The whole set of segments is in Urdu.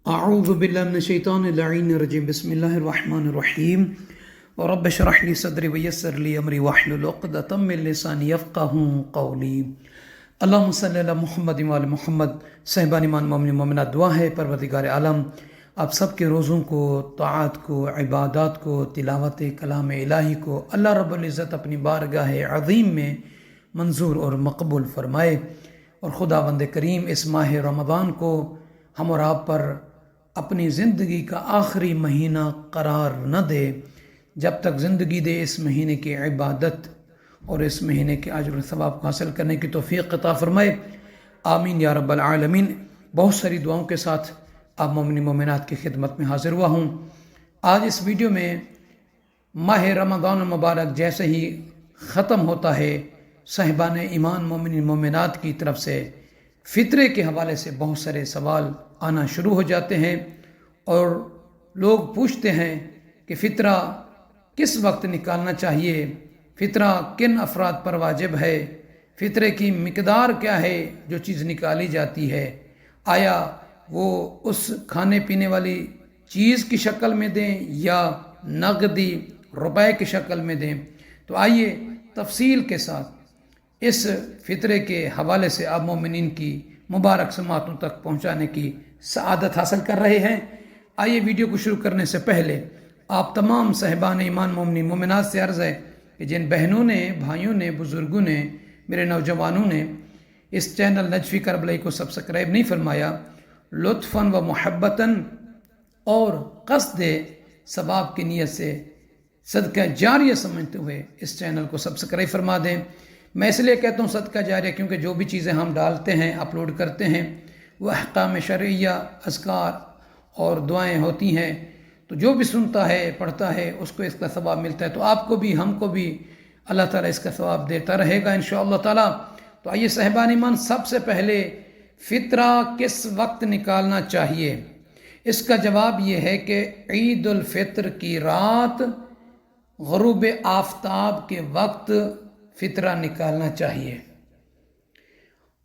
اعوذ باللہ من الشیطان اللعین الرجیم بسم اللہ الرحمن الرحیم رب اشرح لی صدری ویسر لی امری واحلل عقدۃ من لسانی یفقہوا قولی۔ اللہم صلی علی محمد وعلی محمد۔ صاحبان ایمان مومن مومنات، دعا ہے پروردگار عالم آپ سب کے روزوں کو، طاعات کو، عبادات کو، تلاوت کلام الہی کو اللہ رب العزت اپنی بارگاہ عظیم میں منظور اور مقبول فرمائے، اور خداوند کریم اس ماہ رمضان کو ہم اور آپ پر اپنی زندگی کا آخری مہینہ قرار نہ دے، جب تک زندگی دے اس مہینے کی عبادت اور اس مہینے کے اجر و ثواب کو حاصل کرنے کی توفیق عطا فرمائے، آمین یا رب العالمین۔ بہت ساری دعاؤں کے ساتھ آپ مومن مومنات کی خدمت میں حاضر ہوا ہوں۔ آج اس ویڈیو میں ماہ رمضان المبارک جیسے ہی ختم ہوتا ہے، صاحبان ایمان مومن مومنات کی طرف سے فطرے کے حوالے سے بہت سارے سوال آنا شروع ہو جاتے ہیں، اور لوگ پوچھتے ہیں کہ فطرہ کس وقت نکالنا چاہیے، فطرہ کن افراد پر واجب ہے، فطرے کی مقدار کیا ہے جو چیز نکالی جاتی ہے، آیا وہ اس کھانے پینے والی چیز کی شکل میں دیں یا نقدی روپے کی شکل میں دیں؟ تو آئیے تفصیل کے ساتھ اس فطرے کے حوالے سے آپ مومنین کی مبارک سماعتوں تک پہنچانے کی سعادت حاصل کر رہے ہیں۔ آئیے ویڈیو کو شروع کرنے سے پہلے آپ تمام صاحبان ایمان مومنین مومنات سے عرض ہے کہ جن بہنوں نے، بھائیوں نے، بزرگوں نے، میرے نوجوانوں نے اس چینل نجفی کربلائی کو سبسکرائب نہیں فرمایا، لطفاً و محبتاً اور قصد ثواب کی نیت سے صدقہ جاریہ سمجھتے ہوئے اس چینل کو سبسکرائب فرما دیں۔ میں اس لیے کہتا ہوں صدقہ جاریہ کیونکہ جو بھی چیزیں ہم ڈالتے ہیں، اپلوڈ کرتے ہیں، وہ احکام شرعیہ، اذکار اور دعائیں ہوتی ہیں، تو جو بھی سنتا ہے، پڑھتا ہے، اس کو اس کا ثواب ملتا ہے، تو آپ کو بھی، ہم کو بھی اللہ تعالیٰ اس کا ثواب دیتا رہے گا انشاءاللہ تعالیٰ۔ تو آئیے صاحبان ایمان، سب سے پہلے فطرہ کس وقت نکالنا چاہیے؟ اس کا جواب یہ ہے کہ عید الفطر کی رات غروب آفتاب کے وقت فطرہ نکالنا چاہیے،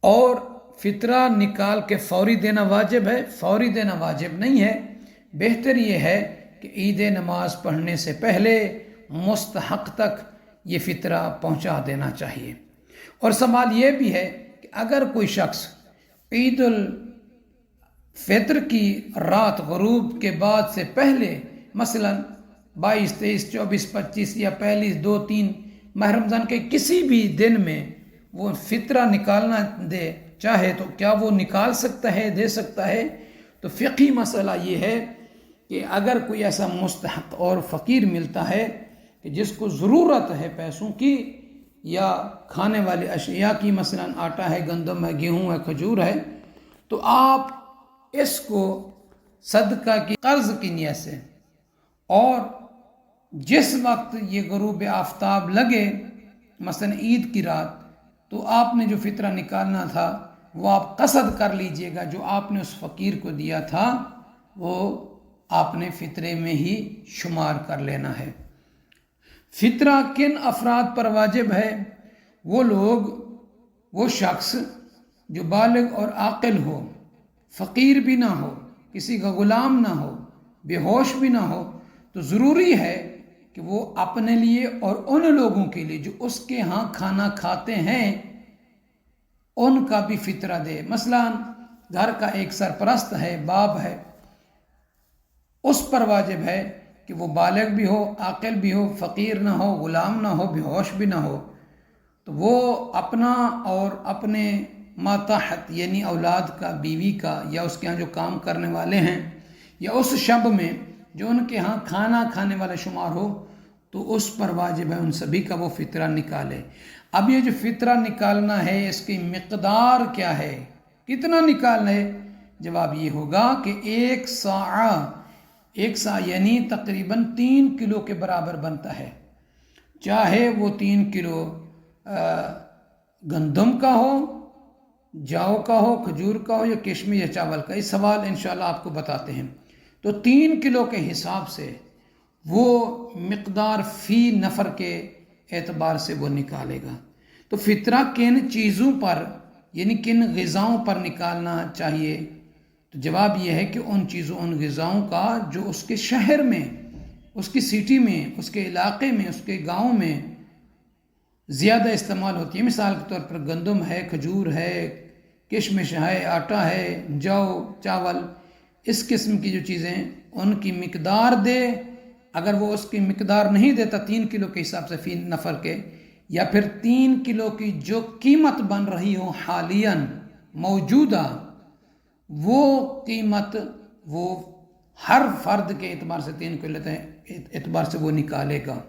اور فطرہ نکال کے فوری دینا واجب ہے؟ فوری دینا واجب نہیں ہے، بہتر یہ ہے کہ عید نماز پڑھنے سے پہلے مستحق تک یہ فطرہ پہنچا دینا چاہیے۔ اور سوال یہ بھی ہے کہ اگر کوئی شخص عید الفطر کی رات غروب کے بعد سے پہلے، مثلا 22، 23، 24، 25 یا پہلی 2، 3 ماہ رمضان کے کسی بھی دن میں وہ فطرہ نکالنا دے چاہے، تو کیا وہ نکال سکتا ہے، دے سکتا ہے؟ تو فقہی مسئلہ یہ ہے کہ اگر کوئی ایسا مستحق اور فقیر ملتا ہے کہ جس کو ضرورت ہے پیسوں کی یا کھانے والی اشیاء کی، مثلا آٹا ہے، گندم ہے، گیہوں ہے، کھجور ہے، تو آپ اس کو صدقہ کی قرض کی نیت سے، اور جس وقت یہ غروب آفتاب لگے، مثلا عید کی رات، تو آپ نے جو فطرہ نکالنا تھا وہ آپ قصد کر لیجئے گا، جو آپ نے اس فقیر کو دیا تھا وہ آپ نے فطرے میں ہی شمار کر لینا ہے۔ فطرہ کن افراد پر واجب ہے؟ وہ لوگ، وہ شخص جو بالغ اور عاقل ہو، فقیر بھی نہ ہو، کسی کا غلام نہ ہو، بے ہوش بھی نہ ہو، تو ضروری ہے کہ وہ اپنے لیے اور ان لوگوں کے لیے جو اس کے ہاں کھانا کھاتے ہیں ان کا بھی فطرہ دے۔ مثلا گھر کا ایک سرپرست ہے، باپ ہے، اس پر واجب ہے کہ وہ بالغ بھی ہو، عاقل بھی ہو، فقیر نہ ہو، غلام نہ ہو، بے ہوش بھی نہ ہو، تو وہ اپنا اور اپنے ماتحت یعنی اولاد کا، بیوی کا، یا اس کے ہاں جو کام کرنے والے ہیں، یا اس شب میں جو ان کے ہاں کھانا کھانے والا شمار ہو، تو اس پر واجب ہے ان سبھی کا وہ فطرہ نکالے۔ اب یہ جو فطرہ نکالنا ہے اس کی مقدار کیا ہے، کتنا نکالنا ہے؟ جواب یہ ہوگا کہ ایک سا یعنی تقریباً 3 کلو کے برابر بنتا ہے، چاہے وہ 3 کلو گندم کا ہو، جاؤ کا ہو، کھجور کا ہو، یا کشمش یا چاول کا۔ اس سوال انشاءاللہ آپ کو بتاتے ہیں۔ تو 3 کلو کے حساب سے وہ مقدار فی نفر کے اعتبار سے وہ نکالے گا۔ تو فطرہ کن چیزوں پر یعنی کن غذاؤں پر نکالنا چاہیے؟ تو جواب یہ ہے کہ ان چیزوں ان غذاؤں کا جو اس کے شہر میں، اس کی سٹی میں، اس کے علاقے میں، اس کے گاؤں میں زیادہ استعمال ہوتی ہے، مثال کے طور پر گندم ہے، کھجور ہے، کشمش ہے، آٹا ہے، جو، چاول، اس قسم کی جو چیزیں ان کی مقدار دے۔ اگر وہ اس کی مقدار نہیں دیتا 3 کلو کے حساب سے فی نفر کے، یا پھر 3 کلو کی جو قیمت بن رہی ہو حالیاً موجودہ، وہ قیمت وہ ہر فرد کے اعتبار سے 3 کلو اعتبار سے وہ نکالے گا۔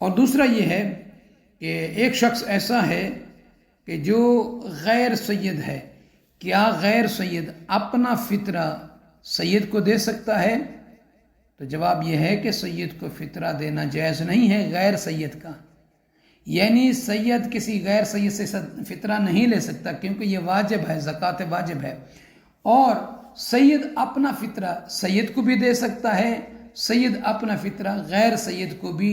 اور دوسرا یہ ہے کہ ایک شخص ایسا ہے کہ جو غیر سید ہے، کیا غیر سید اپنا فطرہ سید کو دے سکتا ہے؟ تو جواب یہ ہے کہ سید کو فطرہ دینا جائز نہیں ہے غیر سید کا، یعنی سید کسی غیر سید سے فطرہ نہیں لے سکتا، کیونکہ یہ واجب ہے، زکوٰۃ واجب ہے۔ اور سید اپنا فطرہ سید کو بھی دے سکتا ہے، سید اپنا فطرہ غیر سید کو بھی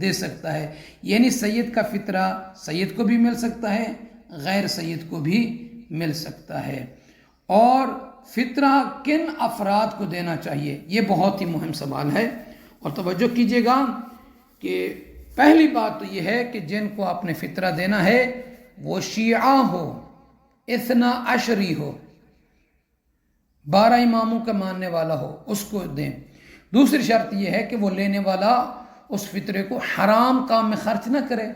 دے سکتا ہے، یعنی سید کا فطرہ سید کو بھی مل سکتا ہے، غیر سید کو بھی مل سکتا ہے۔ اور فطرہ کن افراد کو دینا چاہیے، یہ بہت ہی مہم سوال ہے، اور توجہ کیجیے گا کہ پہلی بات تو یہ ہے کہ جن کو آپ نے فطرہ دینا ہے وہ شیعہ ہو، اثنا عشری ہو، 12 اماموں کا ماننے والا ہو، اس کو دیں۔ دوسری شرط یہ ہے کہ وہ لینے والا اس فطرے کو حرام کام میں خرچ نہ کرے۔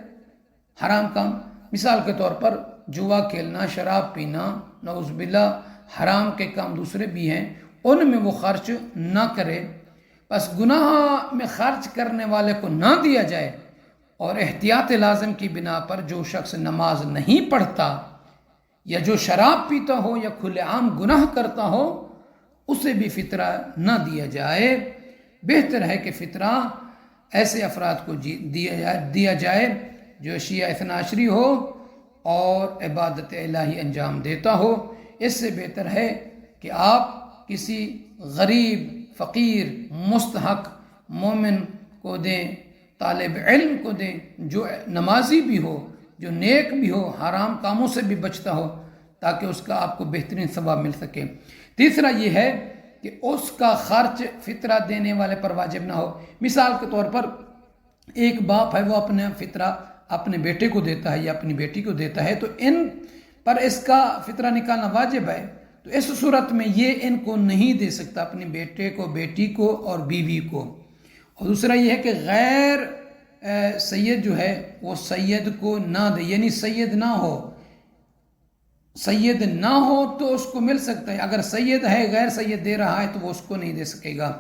حرام کام مثال کے طور پر جوا کھیلنا، شراب پینا، نعوذ باللہ حرام کے کام دوسرے بھی ہیں، ان میں وہ خرچ نہ کرے۔ بس گناہ میں خرچ کرنے والے کو نہ دیا جائے، اور احتیاط لازم کی بنا پر جو شخص نماز نہیں پڑھتا یا جو شراب پیتا ہو یا کھلے عام گناہ کرتا ہو، اسے بھی فطرہ نہ دیا جائے۔ بہتر ہے کہ فطرہ ایسے افراد کو دیا جائے جو شیعہ اثنا عشری ہو اور عبادت الہی انجام دیتا ہو۔ اس سے بہتر ہے کہ آپ کسی غریب، فقیر، مستحق مومن کو دیں، طالب علم کو دیں، جو نمازی بھی ہو، جو نیک بھی ہو، حرام کاموں سے بھی بچتا ہو، تاکہ اس کا آپ کو بہترین ثواب مل سکے۔ تیسرا یہ ہے کہ اس کا خرچ فطرہ دینے والے پر واجب نہ ہو۔ مثال کے طور پر ایک باپ ہے، وہ اپنا فطرہ اپنے بیٹے کو دیتا ہے یا اپنی بیٹی کو دیتا ہے، تو ان پر اس کا فطرہ نکالنا واجب ہے، تو اس صورت میں یہ ان کو نہیں دے سکتا، اپنے بیٹے کو، بیٹی کو اور بیوی کو۔ اور دوسرا یہ ہے کہ غیر سید جو ہے وہ سید کو نہ دے، یعنی سید نہ ہو، سید نہ ہو تو اس کو مل سکتا ہے، اگر سید ہے غیر سید دے رہا ہے تو وہ اس کو نہیں دے سکے گا۔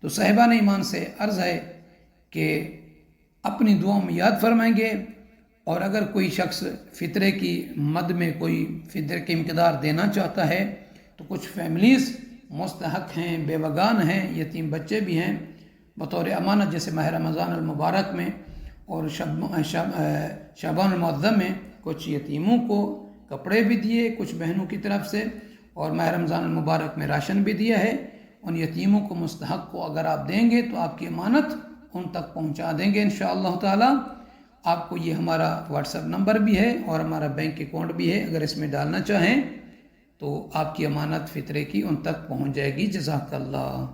تو صاحبان ایمان سے عرض ہے کہ اپنی دعاؤں میں یاد فرمائیں گے، اور اگر کوئی شخص فطرے کی مد میں کوئی فطرے کی مقدار دینا چاہتا ہے تو کچھ فیملیز مستحق ہیں، بیوگان ہیں، یتیم بچے بھی ہیں، بطور امانت، جیسے ماہ رمضان المبارک میں اور شعبان المعظم میں کچھ یتیموں کو کپڑے بھی دیے کچھ بہنوں کی طرف سے، اور ماہ رمضان المبارک میں راشن بھی دیا ہے۔ ان یتیموں کو، مستحق کو اگر آپ دیں گے تو آپ کی امانت ان تک پہنچا دیں گے انشاءاللہ تعالی۔ آپ کو یہ ہمارا واٹس ایپ نمبر بھی ہے اور ہمارا بینک اکاؤنٹ بھی ہے، اگر اس میں ڈالنا چاہیں تو آپ کی امانت فطرے کی ان تک پہنچ جائے گی۔ جزاک اللہ۔